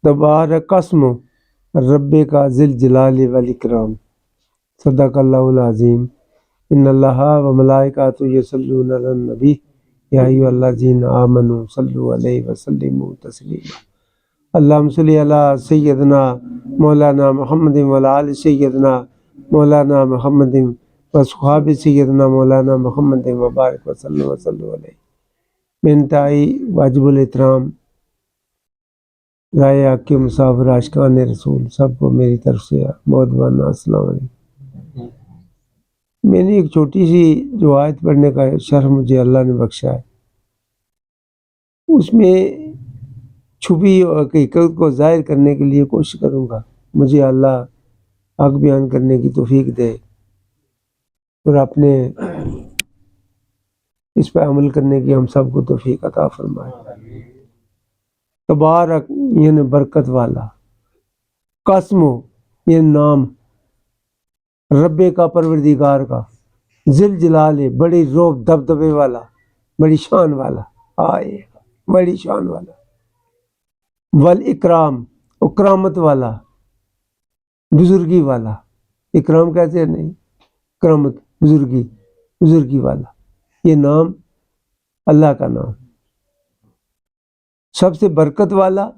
تبارک قسم رب کا ذل جلال والاکرام، صدق اللہ العظیم۔ ان اللہ و ملائکۃ یصلون علی النبی یا ایھا الذین آمنوا صلوا علیہ وسلموا تسلیما۔ اللہم صلی علی سیدنا مولانا محمد وعلی آل سیدنا مولانا محمد وصحاب سیدنا مولانا محمد وبارک وسلم علیہ۔ میں انتہائی واجب الاحترام رائے حق کے مسافر عاشقان رسول سب کو میری طرف سے مودبانہ السلام علیکم۔ میں نے ایک چھوٹی سی جو آیت پڑھنے کا شرف مجھے اللہ نے بخشا ہے، اس میں چھپی حقیقت کو ظاہر کرنے کے لیے کوشش کروں گا۔ مجھے اللہ حق بیان کرنے کی توفیق دے اور اپنے اس پہ عمل کرنے کی ہم سب کو توفیق عطا فرمائے۔ تبارک یعنی برکت والا، قسم یعنی نام رب کا، پروردگار کا، ذل جلال بڑی روب دبدبے والا، بڑی شان والا، آئے بڑی شان والا، والاکرام اکرامت والا، بزرگی والا۔ اکرام کہتے نہیں، کرامت بزرگی والا۔ یہ نام اللہ کا نام سب سے برکت والا،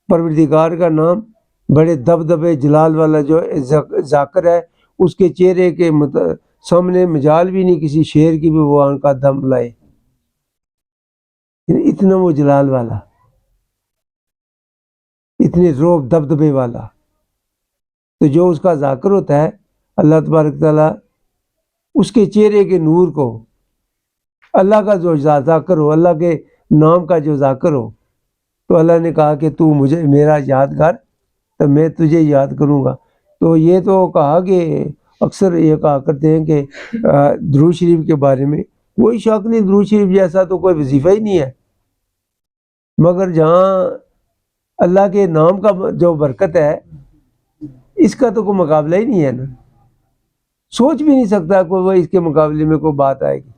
پروردگار کا نام بڑے دبدبے جلال والا۔ جو ذاکر ہے اس کے چہرے کے سامنے مجال بھی نہیں کسی شیر کی بھی وہ آن کا دم لائے، اتنا وہ جلال والا، اتنے روب دبدبے والا۔ تو جو اس کا ذاکر ہوتا ہے اللہ تبارک تعالیٰ، اس کے چہرے کے نور کو، اللہ کا جو ذاکر ہو، اللہ کے نام کا جو ذاکر ہو، تو اللہ نے کہا کہ تو مجھے میرا یاد کر تو میں تجھے یاد کروں گا۔ تو یہ تو کہا کہ اکثر یہ کہا کرتے ہیں کہ درود شریف کے بارے میں کوئی شک نہیں، درود شریف جیسا تو کوئی وظیفہ ہی نہیں ہے، مگر جہاں اللہ کے نام کا جو برکت ہے اس کا تو کوئی مقابلہ ہی نہیں ہے نا، سوچ بھی نہیں سکتا کوئی وہ اس کے مقابلے میں کوئی بات آئے گی۔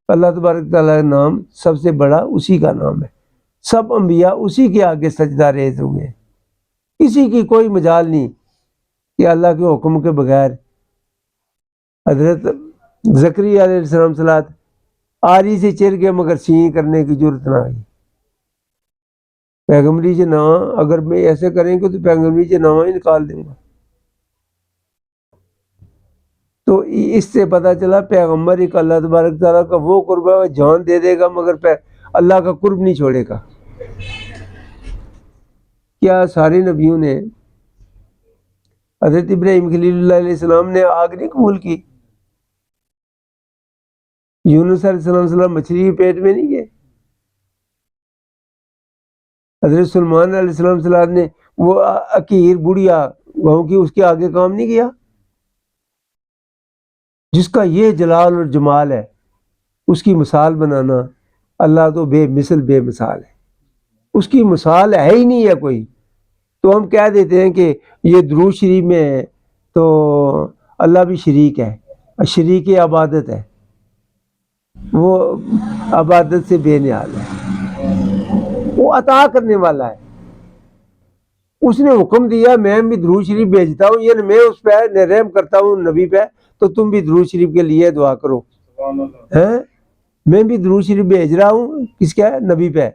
اللہ تبارک تعالیٰ کا نام سب سے بڑا اسی کا نام ہے، سب انبیاء اسی کے آگے سجدہ ریز ہوئے ہیں، کسی کی کوئی مجال نہیں کہ اللہ کے حکم کے بغیر۔ حضرت زکریا علیہ السلام صلات آری سے چر گئے مگر سین کرنے کی ضرورت نہ آئی۔ پیغمبری سے نام اگر میں ایسے کریں گے تو پیغمبری سے نام ہی نکال دیں گا۔ تو اس سے پتہ چلا پیغمبر ایک اللہ تبارک تعالیٰ کا وہ قرب ہے، جان دے دے گا مگر اللہ کا قرب نہیں چھوڑے گا۔ کیا سارے نبیوں نے، حضرت ابراہیم خلیل اللہ علیہ السلام نے آگ نہیں قبول کی؟ یونس علیہ السلام مچھلی کے پیٹ میں نہیں گئے؟ حضرت سلمان علیہ السلام نے وہ عقیر بڑھیا گاؤں کی اس کے آگے کام نہیں کیا؟ جس کا یہ جلال اور جمال ہے اس کی مثال بنانا، اللہ تو بے مثل بے مثال ہے، اس کی مثال ہے ہی نہیں ہے کوئی۔ تو ہم کہہ دیتے ہیں کہ یہ درود شریف میں ہے تو اللہ بھی شریک ہے، شریک عبادت ہے، وہ عبادت سے بے نیاز ہے، وہ عطا کرنے والا ہے۔ اس نے حکم دیا میں بھی درود شریف بھیجتا ہوں، یعنی میں اس پہ رحم کرتا ہوں نبی پہ، تو تم بھی درود شریف کے لیے دعا کرو۔ میں بھی درود شریف بھیج رہا ہوں کس کا؟ نبی پہ،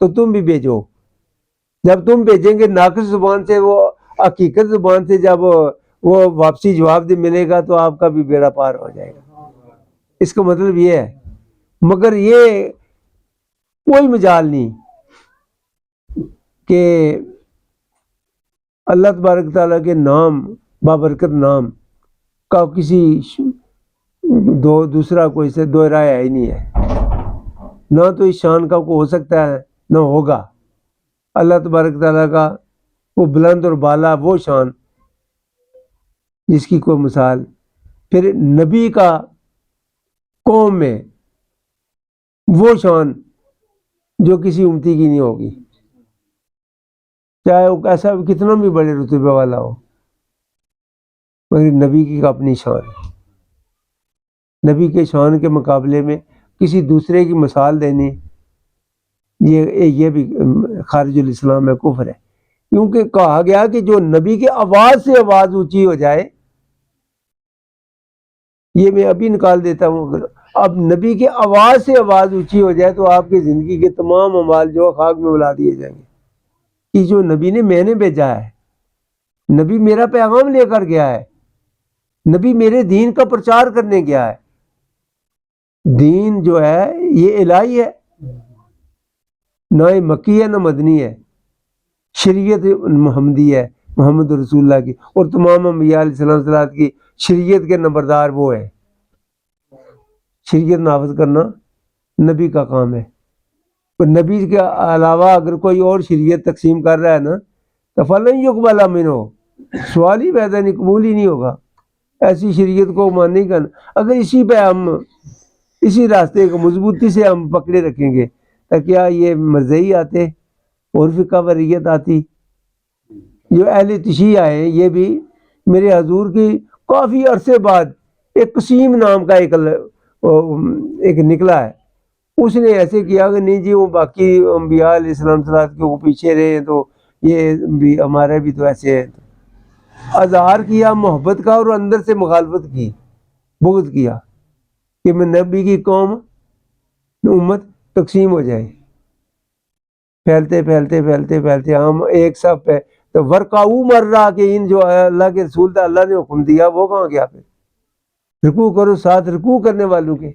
تو تم بھی بھیجو۔ جب تم بھیجیں گے ناقص زبان سے، وہ حقیقت زبان سے جب وہ واپسی جواب دے ملے گا تو آپ کا بھی بیڑا پار ہو جائے گا۔ اس کا مطلب یہ ہے، مگر یہ کوئی مجال نہیں کہ اللہ تبارک تعالیٰ کے نام بابرکت نام کا کسی دوسرا کوئی سے دو رائے ہی نہیں ہے، نہ تو اس شان کا کوئی ہو سکتا ہے نہ ہوگا۔ اللہ تبارک تعالیٰ کا وہ بلند اور بالا وہ شان جس کی کوئی مثال۔ پھر نبی کا قوم میں وہ شان جو کسی امتی کی نہیں ہوگی، چاہے وہ ایسا کتنا بھی بڑے رتبے والا ہو، مگر نبی کی اپنی شان ہے۔ نبی کے شان کے مقابلے میں کسی دوسرے کی مثال دینی یہ بھی خارج الاسلام ہے، کفر ہے، کیونکہ کہا گیا کہ جو نبی کے آواز سے آواز اونچی ہو جائے، یہ میں ابھی نکال دیتا ہوں، اگر اب نبی کے آواز سے آواز اونچی ہو جائے تو آپ کی زندگی کے تمام اعمال جو خاک میں ملا دیے جائیں گے، کہ جو نبی نے میں نے بھیجا ہے، نبی میرا پیغام لے کر گیا ہے، نبی میرے دین کا پرچار کرنے گیا ہے، دین جو ہے یہ الہی ہے، نہ یہ مکی ہے نہ مدنی ہے، شریعت محمدی ہے، محمد رسول اللہ کی، اور تمام انبیاء علیہ السلام کی شریعت کے نمبردار وہ ہے، شریعت نافذ کرنا نبی کا کام ہے، اور نبی کے علاوہ اگر کوئی اور شریعت تقسیم کر رہا ہے نا تو فلن یقبل منہ، سوال ہی پیدا نہیں، قبول ہی نہیں ہوگا، ایسی شریعت کو مان نہیں کرنا۔ اگر اسی پہ ہم اسی راستے کو مضبوطی سے ہم پکڑے رکھیں گے تو کیا یہ مرزئی آتے اور فقہ وریت آتی؟ جو اہل تشیع آئے یہ بھی میرے حضور کی کافی عرصے بعد ایک قسیم نام کا ایک نکلا ہے، اس نے ایسے کیا کہ نہیں جی وہ باقی انبیاء علیہ السلام کے وہ پیچھے رہے تو یہ بھی ہمارے بھی تو ایسے ہے، اظہار کیا محبت کا اور اندر سے مخالفت کی، بغض کیا کہ میں نبی کی قوم امت تقسیم ہو جائے، پھیلتے پھیلتے پھیلتے پھیلتے ہم ایک سب پہ تو ورکاؤ مر رہا کہ ان جو ہے اللہ کے رسول تھا، اللہ نے حکم دیا وہ کہاں گیا، پھر رکوع کرو ساتھ رکوع کرنے والوں کے،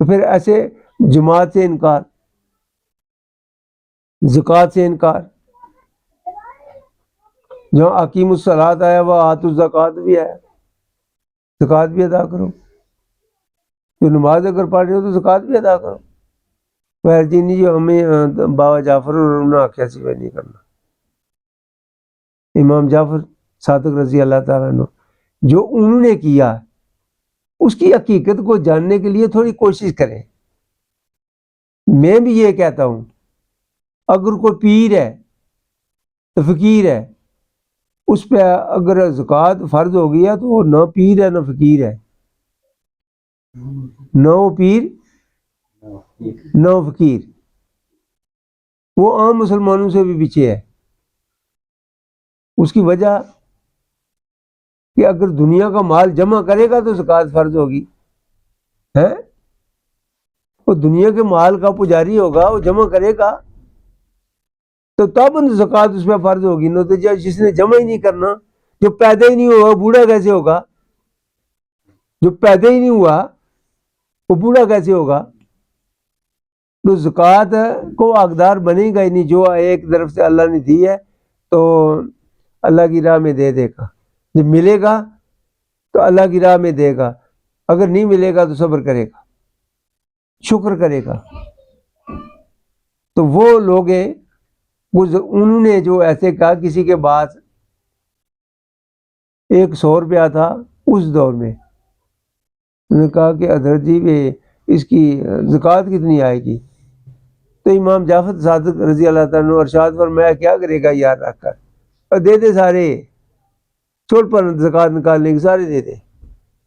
تو پھر ایسے جماعت سے انکار، زکوٰۃ سے انکار، جہاں اقیم الصلاۃ آیا وہ آتوا الزکوٰۃ بھی آیا، زکوٰۃ بھی ادا کرو، تو نماز اگر پڑھ رہے ہو تو زکوٰۃ بھی ادا کرو، وہ جی جو ہمیں بابا جعفر انہوں نے آخیا سی وہ نہیں کرنا، امام جعفر صادق رضی اللہ تعالیٰ عنہ جو انہوں نے کیا اس کی حقیقت کو جاننے کے لیے تھوڑی کوشش کریں۔ میں بھی یہ کہتا ہوں اگر کوئی پیر ہے تو فقیر ہے، اس پہ اگر زکوٰۃ فرض ہو گیا تو وہ نہ پیر ہے نہ فقیر ہے، نہ وہ پیر نہ وہ فقیر، وہ عام مسلمانوں سے بھی پیچھے ہے۔ اس کی وجہ کہ اگر دنیا کا مال جمع کرے گا تو زکوٰۃ فرض ہوگی، ہے وہ دنیا کے مال کا پجاری ہوگا، وہ جمع کرے گا تو تب زکوٰۃ اس پہ فرض ہوگی، نہ تو جس نے جمع ہی نہیں کرنا، جو پیدا ہی نہیں ہوا بوڑھا کیسے ہوگا، جو پیدا ہی نہیں ہوا وہ بوڑھا کیسے ہوگا؟ تو زکوٰۃ کو حقدار بنے گا ہی نہیں، جو ایک طرف سے اللہ نے دی ہے تو اللہ کی راہ میں دے گا، جب ملے گا تو اللہ کی راہ میں دے گا، اگر نہیں ملے گا تو صبر کرے گا، شکر کرے گا۔ تو وہ لوگ ہیں انہوں نے جو ایسے کہا، کسی کے پاس 100 روپیہ تھا اس دور میں، انہوں نے کہا کہ حضرت جی اس کی زکوٰۃ کتنی آئے گی؟ تو امام جعفر صادق رضی اللہ تعالیٰ عنہ ارشاد فرمایا کیا کرے گا یار رکھ کر، اور دے دے سارے، چھوڑ پر زکوٰۃ نکالنے کی سارے دے دے۔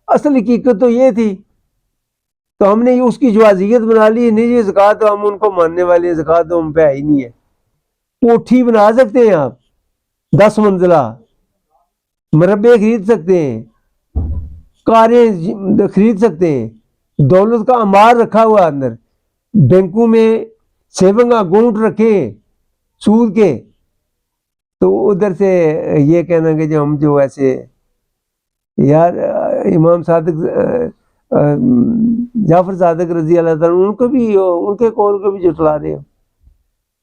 اصل حقیقت تو یہ تھی، تو ہم نے اس کی جو اذیت بنا لی، نہیں یہ زکوٰۃ تو ہم ان کو ماننے والے ہیں، زکوٰۃ تو ہم پہ ہی نہیں ہے۔ کوٹھی بنا سکتے ہیں آپ 10 منزلہ، مربے خرید سکتے ہیں، کاریں خرید سکتے ہیں، دولت کا انبار رکھا ہوا اندر، بینکوں میں سیونگ اکاؤنٹ رکھے سود کے، تو ادھر سے یہ کہنا کہ جو ہم جو ایسے یار امام صادق جعفر صادق رضی اللہ تعالیٰ ان کو بھی ان کے قول کو بھی جٹلا رہے ہو۔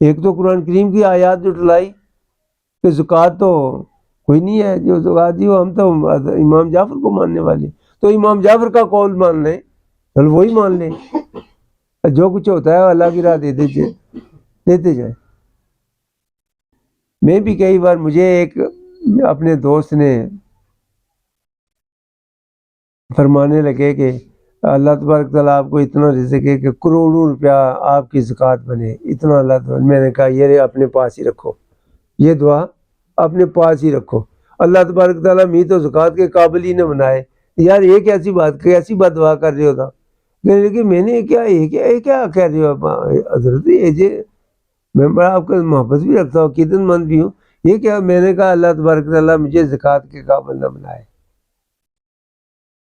ایک تو قرآن کریم کی آیات جٹلائی کہ زکوٰۃ تو کوئی نہیں ہے، جو زکوٰۃ دی ہو ہم تو امام جعفر کو ماننے والے، تو امام جعفر کا قول مان لیں، چلو وہی مان لیں، جو کچھ ہوتا ہے اللہ کی راہ دیتے جائیں۔ میں بھی کئی بار مجھے ایک اپنے دوست نے فرمانے لگے کہ اللہ تبارک تعالیٰ آپ کو اتنا رزق ہے کہ کروڑوں روپیہ آپ کی زکوٰۃ بنے، اتنا اللہ تعالیٰ، میں نے کہا یہ اپنے پاس ہی رکھو، یہ دعا اپنے پاس ہی رکھو، اللہ تبارک تعالیٰ می تو زکوٰۃ کے قابل ہی نہ بنائے۔ یار یہ کیسی بات بات دعا کر رہے ہوتا، کہنے لگے میں نے یہ کیا کہہ رہے ہو حضرت، میں بڑا آپ کا محبت بھی رکھتا ہوں، عقیدت مند بھی ہوں، یہ کیا؟ میں نے کہا اللہ تبارک تعالیٰ مجھے زکوٰۃ کے قابل نہ بنائے۔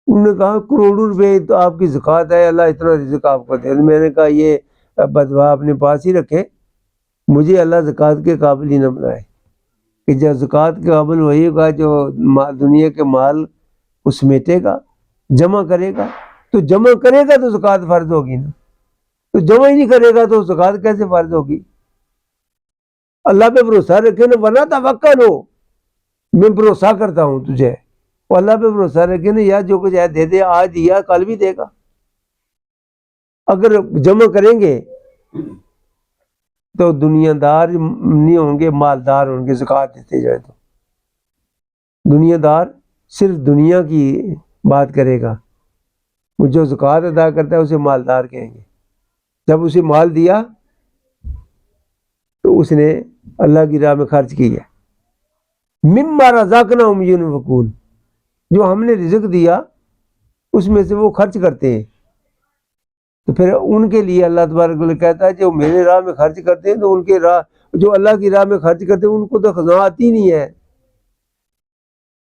انہوں نے کہا کروڑوں روپے تو آپ کی زکوٰۃ ہے، اللہ اتنا رزق آپ کو دے۔ میں نے کہا یہ بدوا اپنے پاس ہی رکھے، مجھے اللہ زکوٰۃ کے قابل ہی نہ بنائے، کہ جب زکوٰۃ کے قابل وہی ہوگا جو دنیا کے مال کو سمیٹے گا، جمع کرے گا۔ تو جمع کرے گا تو زکوٰۃ فرض ہوگی نا، تو جمع ہی نہیں کرے گا تو زکوٰۃ کیسے فرض ہوگی؟ اللہ پہ بھروسہ رکھے نا، ورنہ توکل ہو، میں بھروسہ کرتا ہوں تجھے، وہ اللہ پہ بھروسہ رکھے نا، یا جو کچھ ہے دے دے، آج دیا کل بھی دے گا۔ اگر جمع کریں گے تو دنیا دار نہیں ہوں گے، مالدار ہوں گے، زکوٰۃ دیتے جائے تو۔ دنیا دار صرف دنیا کی بات کرے گا، وہ جو زکوٰۃ ادا کرتا ہے اسے مالدار کہیں گے۔ جب اسے مال دیا تو اس نے اللہ کی راہ میں خرچ کیا۔ مما رزقناہم ينفقون، جو ہم نے رزق دیا اس میں سے وہ خرچ کرتے ہیں۔ تو پھر ان کے لیے اللہ تبارک و تعالیٰ کہتا ہے جو میرے راہ میں خرچ کرتے ہیں تو ان کے راہ، جو اللہ کی راہ میں خرچ کرتے ہیں ان کو تو خزانہ آتی نہیں ہے۔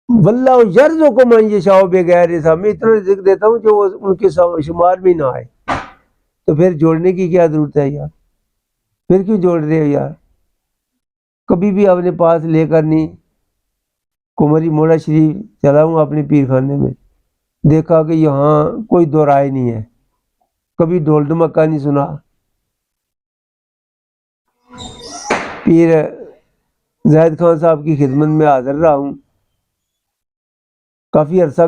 واللہ یرزق من یشاء بغیر حساب، میں اتنا رزق دیتا ہوں جو ان کے شمار میں نہ آئے۔ تو پھر جوڑنے کی کیا ضرورت ہے یار؟ پھر کیوں جوڑ رہے ہو یار؟ کبھی بھی اپنے پاس لے کر نہیں۔ کمری مولا شریف چلا ہوں اپنے پیر خانے میں، دیکھا کہ یہاں کوئی دو رائے نہیں ہے، کبھی ڈھول ڈمکا نہیں سنا۔ پیر زاہد خان صاحب کی خدمت میں حاضر رہا ہوں، کافی عرصہ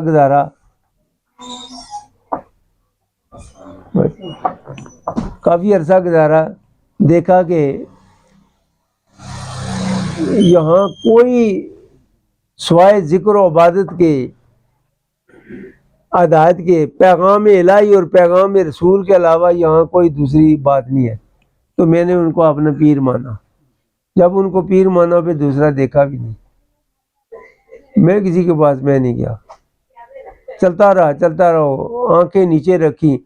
گزارا، دیکھا کہ یہاں کوئی سوائے ذکر و عبادت کے، ہدایت کے، پیغام الہی اور پیغام رسول کے علاوہ یہاں کوئی دوسری بات نہیں ہے۔ تو میں نے ان کو اپنا پیر مانا۔ جب ان کو پیر مانا پھر دوسرا دیکھا بھی نہیں، میں کسی کے پاس میں نہیں گیا، چلتا رہا، آنکھیں نیچے رکھی،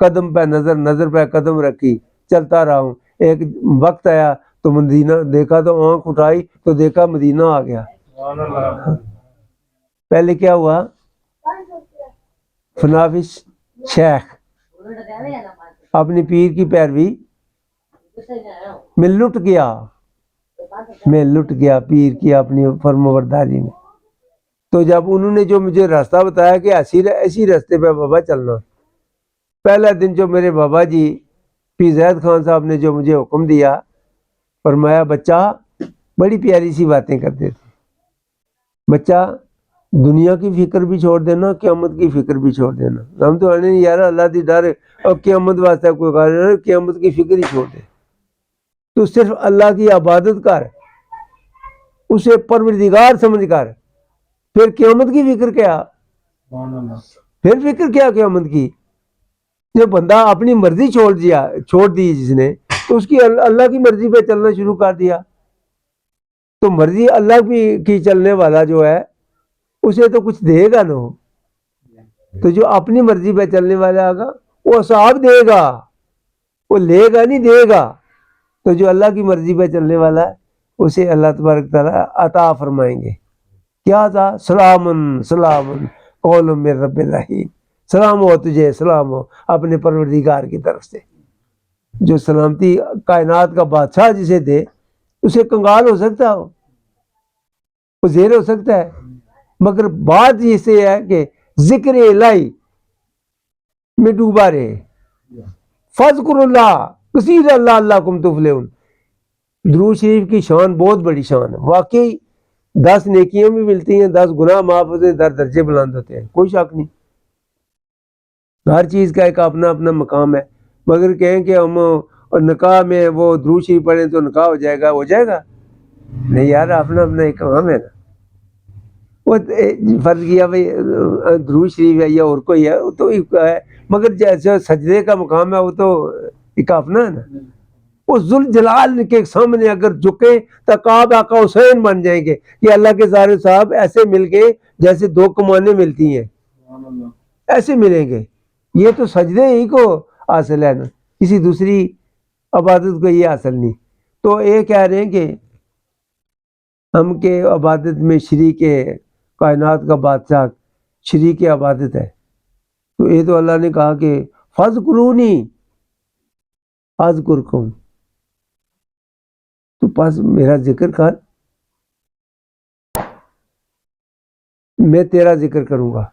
قدم پہ نظر، نظر پہ قدم رکھی، چلتا رہا ہوں۔ ایک وقت آیا تو مدینہ دیکھا، تو آنکھ اٹھائی تو دیکھا مدینہ آ گیا۔ پہلے کیا ہوا؟ فنافس شیخ اپنی پیر کی پیروی میں لٹ گیا پیر کی اپنی فرمانبرداری میں۔ تو جب انہوں نے جو مجھے راستہ بتایا کہ ایسی راستے پہ بابا چلنا، پہلا دن جو میرے بابا جی پیر زید خان صاحب نے جو مجھے حکم دیا، فرمایا بچہ، بڑی پیاری سی باتیں کرتے تھے، بچہ دنیا کی فکر بھی چھوڑ دینا، قیامت کی فکر بھی چھوڑ دینا۔ ہم تو آنے یار اللہ دی ڈر اور قیامت واسطے کوئی کار، قیامت کی فکر ہی چھوڑ دے، تو صرف اللہ کی عبادت کر، اسے پروردگار سمجھ کر، پھر قیامت کی فکر کیا؟ پھر فکر کیا قیامت کی؟ جو بندہ اپنی مرضی چھوڑ دی جس نے، تو اس کی اللہ کی مرضی پہ چلنا شروع کر دیا۔ تو مرضی اللہ کی چلنے والا جو ہے اسے تو کچھ دے گا نا، تو جو اپنی مرضی پہ چلنے والا آگا وہ حساب دے گا، وہ لے گا نہیں دے گا۔ تو جو اللہ کی مرضی پہ چلنے والا ہے اسے اللہ تبارک تعالیٰ عطا فرمائیں گے۔ کیا تھا؟ سلام قول من رب الرحیم، سلام ہو تجھے، سلام ہو اپنے پروردگار کی طرف سے۔ جو سلامتی کائنات کا بادشاہ جسے دے، اسے کنگال ہو سکتا ہو، وہ زیر ہو سکتا ہے، مگر بات یہ سے ہے کہ ذکر الہی میں ڈوبا رہے۔ فاذکروا اللہ کثیر لعلکم تفلحون۔ درود شریف کی شان بہت بڑی شان ہے، واقعی 10 نیکیاں بھی ملتی ہیں، 10 گناہ معاف ہوتے ہیں، 10 درجے بلند ہوتے ہیں، کوئی شک نہیں۔ ہر چیز کا ایک اپنا اپنا مقام ہے، مگر کہیں کہ ہم نکاح میں وہ درود شریف پڑھیں تو نکاح ہو جائے گا نہیں یار، اپنا اپنا ایک کام ہے نا۔ وہ فرض کیا بھائی درود شریف ہے یا اور کوئی ہے، وہ تو ایک ہے، مگر جیسے سجدے کا مقام ہے وہ تو ایک اپنا ہے نا۔ وہ ذوالجلال کے سامنے اگر جھکے تو قاب آقا حسین بن جائیں گے کہ اللہ کے سارے صاحب ایسے مل کے جیسے 2 کمانیں ملتی ہیں، ایسے ملیں گے۔ یہ تو سجدے ہی کو حاصل ہے نا، کسی دوسری عبادت کو یہ حاصل نہیں. تو یہ کہہ رہے ہیں کہ ہم کے عبادت میں شریک کائنات کا بادشاہ شریک عبادت ہے. تو یہ تو اللہ نے کہا کہ فَاذْكُرُونِي اذکرکم، تو پس میرا ذکر کر، میں تیرا ذکر کروں گا.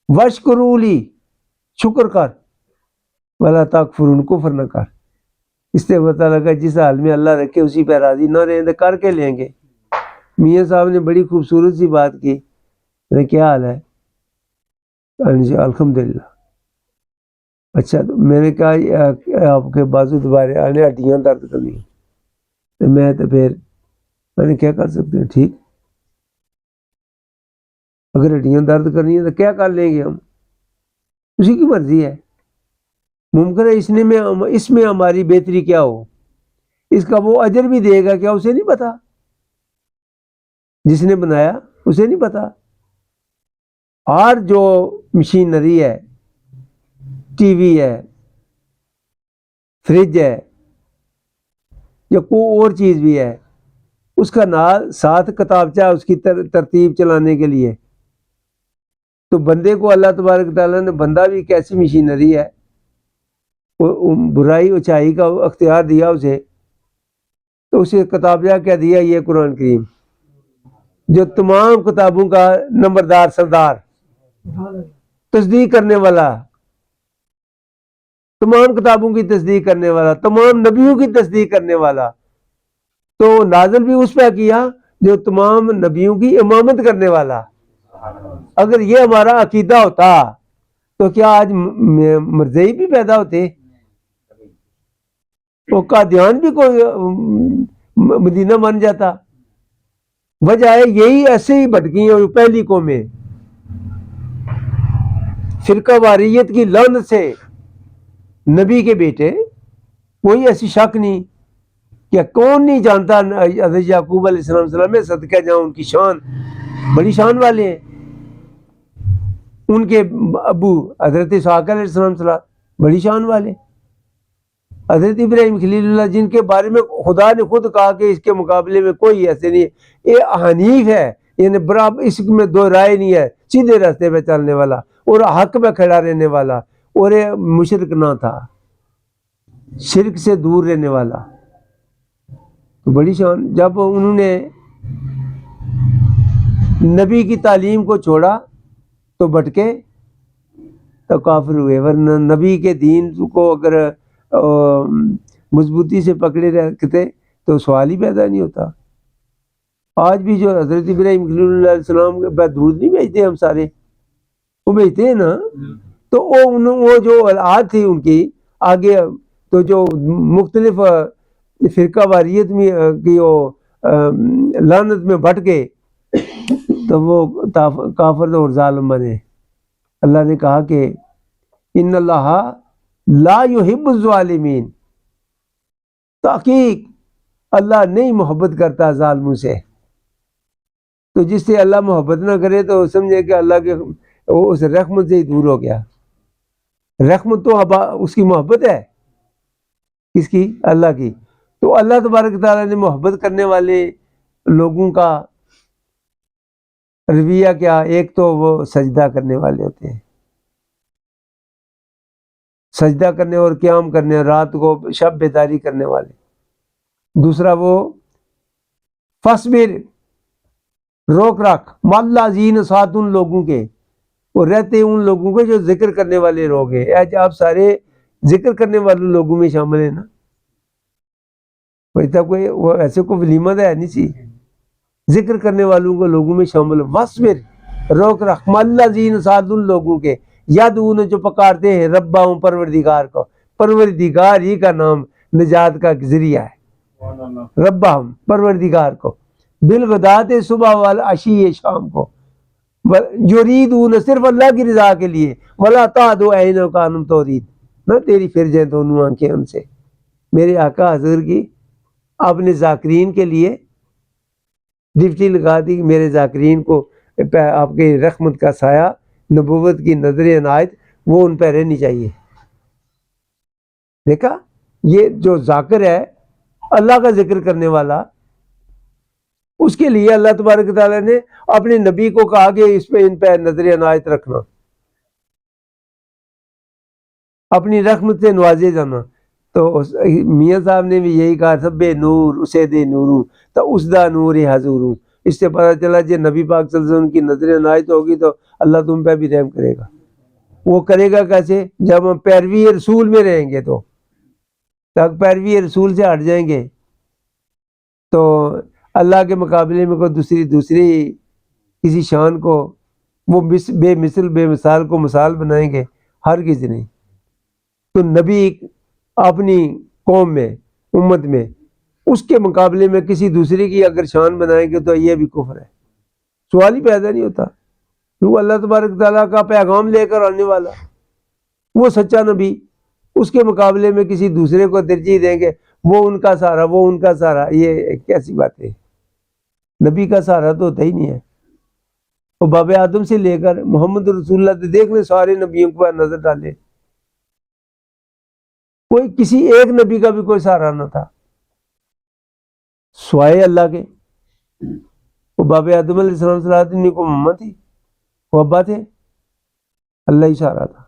وَاشْكُرُوا لِي، شکر کر، وَلَا تَكْفُرُونَ، کفر نہ کر. اس سے پتہ لگا جس حال میں اللہ رکھے اسی پہ راضی نہ رہیں تو کر کے لیں گے. میاں صاحب نے بڑی خوبصورت سی بات کی. کیا حال ہے؟ الحمدللہ. اچھا، تو میں نے کہا آپ کے بازو دوبارے آنے ہڈیاں درد کرنی. میں تو پھر میں نے کیا کر سکتے ہیں؟ ٹھیک، اگر ہڈیاں درد کرنی ہے تو کیا کر لیں گے ہم، اسی کی مرضی ہے. ممکن ہے اس میں ہماری بہتری کیا ہو، اس کا وہ اجر بھی دے گا کیا اسے نہیں پتا، جس نے بنایا اسے نہیں پتا. اور جو مشینری ہے، ٹی وی ہے، فریج ہے، یا کوئی اور چیز بھی ہے، اس کا ساتھ کتابچہ اس کی ترتیب چلانے کے لیے. تو بندے کو اللہ تبارک تعالیٰ نے، بندہ بھی ایک ایسی مشینری ہے، برائی اچائی کا اختیار دیا اسے، تو اسے کتابچہ کیا دیا؟ یہ قرآن کریم، جو تمام کتابوں کا نمبردار، سردار، تصدیق کرنے والا، تمام کتابوں کی تصدیق کرنے والا، تمام نبیوں کی تصدیق کرنے والا. تو نازل بھی اس پہ کیا جو تمام نبیوں کی امامت کرنے والا. اگر یہ ہمارا عقیدہ ہوتا تو کیا آج مرزئی بھی پیدا ہوتے؟ وہ قادیان بھی کوئی مدینہ بن جاتا؟ وجہ ہے یہی ایسے ہی بھٹکی ہیں. اور پہلی قومیں فرقہ واریت کی لعنت سے نبی کے بیٹے، کوئی ایسی شک نہیں کہ کون نہیں جانتا حضرت یعقوب علیہ السلام میں صدقہ جاؤں، ان کی شان بڑی شان والے ہیں. ان کے ابو حضرت اسحاق علیہ السلام بڑی شان والے. حضرت ابراہیم خلیل اللہ، جن کے بارے میں خدا نے خود کہا کہ اس کے مقابلے میں کوئی ایسے نہیں ہے، یہ حنیف ہے، یعنی برابر، اس میں دو رائے نہیں ہے، سیدھے راستے پہ چلنے والا اور حق پہ کھڑا رہنے والا، اور یہ مشرک نہ تھا، شرک سے دور رہنے والا. تو بڑی شان. جب انہوں نے نبی کی تعلیم کو چھوڑا تو بھٹکے، تو کافر ہوئے. ورنہ نبی کے دین کو اگر مضبوطی سے پکڑے رکھتے تو سوال ہی پیدا نہیں ہوتا. آج بھی جو حضرت ابراہیم خلیل اللہ علیہ السلام کے بعد دودھ نہیں بھیجتے ہم سارے، وہ بھیجتے ہیں نا. تو وہ جو اولاد تھی ان کی آگے، تو جو مختلف فرقہ واریت میں کی لعنت میں بھٹ گئے، تو وہ کافر اور ظالم بنے. اللہ نے کہا کہ ان اللہ لا یحب الظالمین، تحقیق اللہ نہیں محبت کرتا ظالموں سے. تو جس سے اللہ محبت نہ کرے تو سمجھے کہ اللہ کے اس رحمت سے ہی دور ہو گیا. رحمت تو اس کی محبت ہے، کس کی؟ اللہ کی. تو اللہ تبارک تعالیٰ نے محبت کرنے والے لوگوں کا رویہ کیا؟ ایک تو وہ سجدہ کرنے والے ہوتے ہیں، سجدہ کرنے اور قیام کرنے، رات کو شب بیداری کرنے والے. دوسرا وہ فصبر، روک رکھ، مالذین، ساتھ ان لوگوں کے، وہ رہتے ان لوگوں کے جو ذکر کرنے والے لوگ ہیں. آپ سارے ذکر کرنے والے لوگوں میں شامل ہیں نا. کوئی وہ ایسے کوئی ولیمہ ہے نہیں سی، ذکر کرنے والوں کو لوگوں میں شامل. وصبر، روک رکھ، مالذین، ساتھ ان لوگوں کے، یدعون، جو پکارتے ہیں، ربہم، پروردگار کو. پروردگار ہی کا نام نجات کا ذریعہ ہے، ربہم، پروردگار کو، بالغدات، صبح والعشی، شام کو، یریدون، صرف اللہ کی رضا کے لیے، ولا تعد عینک عنہم ترید، نہ تیری پھر جائیں دونوں آنکھیں ان سے. میرے آقا حضور کی اپنے ذاکرین کے لیے ڈپٹی لگا دی کہ میرے ذاکرین کو آپ کے رحمت کا سایہ، نبوت کی نظر عنایت وہ ان پہ رہنی چاہیے۔ دیکھا، یہ جو ذاکر ہے اللہ کا ذکر کرنے والا، اس کے لیے اللہ تبارک تعالیٰ نے اپنے نبی کو کہا کہ اس پہ ان پہ نظر عنایت رکھنا، اپنی رحمت سے نوازے جانا۔ تو میاں صاحب نے بھی یہی کہا، سب نور اسے دے نوروں تو اس دا نور حضور۔ اس سے پتہ چلا جی نبی پاک صلی اللہ علیہ وسلم کی نظر عنایت ہوگی تو اللہ تم پہ بھی رحم کرے گا۔ وہ کرے گا کیسے؟ جب ہم پیروی رسول میں رہیں گے، تو تک پیروی رسول سے ہٹ جائیں گے تو اللہ کے مقابلے میں کوئی دوسری کسی شان کو وہ بے مثل بے مثال کو مثال بنائیں گے، ہرگز نہیں۔ تو نبی اپنی قوم میں، امت میں، اس کے مقابلے میں کسی دوسرے کی اگر شان بنائیں گے تو یہ بھی کفر ہے، سوال ہی پیدا نہیں ہوتا۔ وہ اللہ تبارک تعالیٰ کا پیغام لے کر آنے والا وہ سچا نبی، اس کے مقابلے میں کسی دوسرے کو ترجیح دیں گے، وہ ان کا سہارا، وہ ان کا سہارا، یہ کیسی بات ہے؟ نبی کا سہارا تو ہوتا ہی نہیں ہے۔ وہ باب آدم سے لے کر محمد رسول اللہ دیکھ لیں، سارے نبیوں کو نظر ڈالے، کوئی کسی ایک نبی کا بھی کوئی سہارا نہ تھا سوائے اللہ کے۔ وہ باب آدم علیہ السلام صلی اللہ کو مما تھی، وہ ابا تھے، اللہ ہی سہارا تھا۔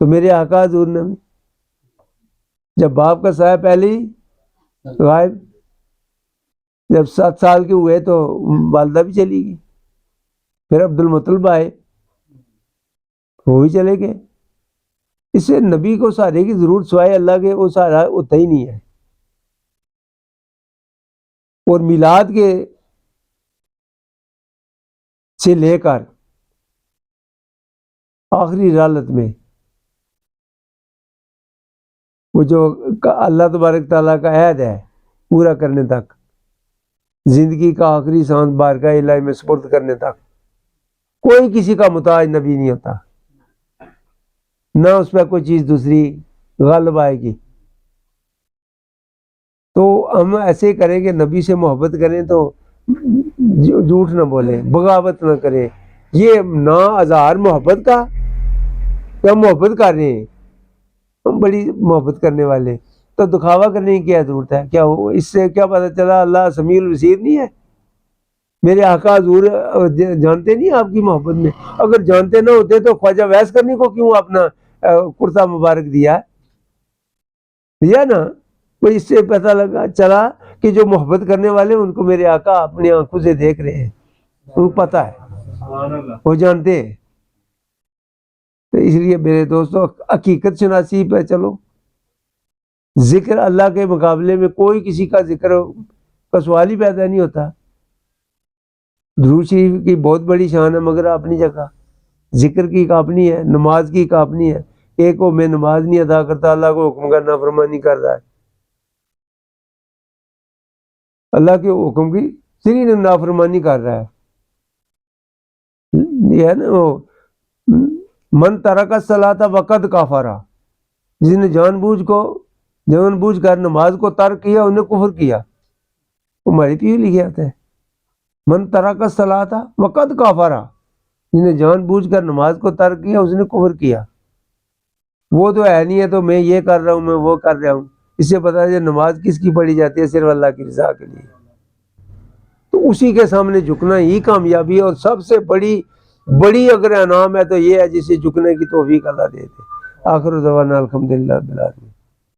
تو میرے آقا حضور نے جب باپ کا سایہ پہلے ہی غائب، جب 7 سال کے ہوئے تو والدہ بھی چلی گئی، پھر عبد المطلب آئے، وہ بھی چلے گئے۔ اس سے نبی کو سہارے کی ضرورت سوائے اللہ کے وہ سہارا ہوتا ہی نہیں ہے۔ اور میلاد کے سے لے کر آخری رحلت میں وہ جو اللہ تبارک تعالیٰ کا عہد ہے پورا کرنے تک، زندگی کا آخری سانس بارگاہ الہی میں سپرد کرنے تک، کوئی کسی کا محتاج نبی نہیں ہوتا، نہ اس پہ کوئی چیز دوسری غالب آئے گی۔ تو ہم ایسے کریں کہ نبی سے محبت کریں تو جھوٹ نہ بولیں، بغاوت نہ کریں۔ یہ نا اظہار محبت کا کہ ہم محبت کر رہے ہیں، ہم بڑی محبت کرنے والے، تو دکھاوا کرنے کی کیا ضرورت ہے؟ کیا اس سے کیا پتہ چلا اللہ سمیع البصیر نہیں ہے؟ میرے آقا حضور جانتے نہیں آپ کی محبت میں؟ اگر جانتے نہ ہوتے تو خواجہ ویس کرنے کو کیوں اپنا کرتا مبارک دیا نا؟ تو اس سے پتہ لگا چلا کہ جو محبت کرنے والے ان کو میرے آقا اپنی آنکھوں سے دیکھ رہے ہیں، ان کو پتہ ہے، وہ جانتے ہیں۔ تو اس لیے میرے دوستو حقیقت شناسی پہ چلو، ذکر اللہ کے مقابلے میں کوئی کسی کا ذکر کا سوال ہی پیدا نہیں ہوتا۔ درود شریف کی بہت بڑی شان ہے مگر اپنی جگہ، ذکر کی اپنی ہے، نماز کی اپنی ہے۔ ایک کو میں نماز نہیں ادا کرتا، اللہ کو حکم کا نافرمانی کر رہا ہے، اللہ کے حکم کی صرف نافرمانی کر رہا ہے۔ یہ ہے نا وہ من ترک الصلاۃ وقد کفر، جس نے جان بوجھ کر نماز کو ترک کیا انہیں کفر کیا۔ وہ ہماری پہ لکھا آتا ہے من ترک الصلاۃ وقد کفر، جس نے جان بوجھ کر نماز کو ترک کیا اس نے کفر کیا۔ وہ تو ہے نہیں ہے تو میں یہ کر رہا ہوں، میں وہ کر رہا ہوں۔ اس سے پتہ ہے نماز کس کی پڑھی جاتی ہے؟ صرف اللہ کی رضا کے لیے۔ تو اسی کے سامنے جھکنا ہی کامیابی، اور سب سے بڑی اگر انعام ہے تو یہ ہے جسے جھکنے کی توفیق اللہ دیتے۔ آخر دعوانا الحمدللہ رب العالمین۔